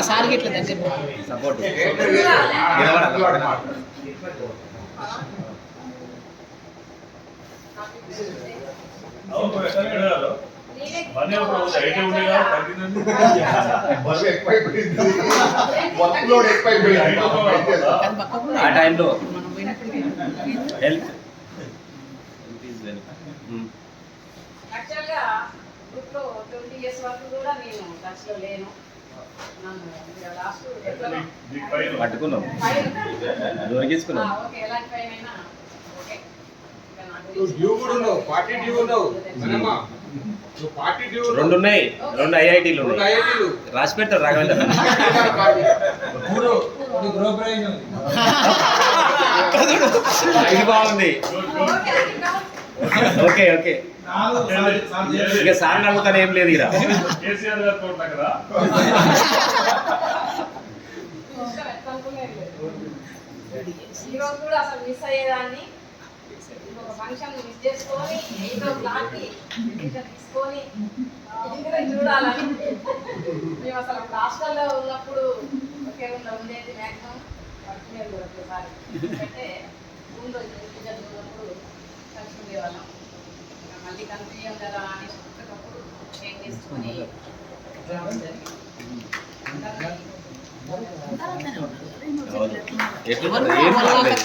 Sir గిట్ల దగ్గర support ఆ టైంలో హెల్త్ యాక్చువల్గా గ్రూప్లో 20 years వరకు కూడా నేను టచ్లో లేను. పట్టుకున్నాం దొరికించుకున్నాం. ఓకే ఎలాంటి పైన ఓకే రెండు ఉన్నాయి, 2 ఐఐటీలు ఉన్నాయి. రాసి పెడతాడు రాఘవేంద్ర. ఇది బాగుంది. ఓకే ఓకే ఇక సార్ అడుగుతాను ఏం లేదు ఇక ఈరోజు కూడా అసలు మిస్ అయ్యేదాన్ని. ఇంకొక ఫంక్షన్ మిస్ చేసుకొని 8 o'clock తీసుకొని చూడాలని మేము అసలు హాస్టల్లో ఉన్నప్పుడు ఒకే ఉండేది. మ్యాక్సిమం పడుకునేది ఒకసారి అంటే ముందు ఉన్నప్పుడు కలిసి ఉండేవాళ్ళం. మళ్ళీ కనిపించాం కదా అని ఒక్కప్పుడు చేంజ్ చేసుకొని ఎట్లా మారలేదు.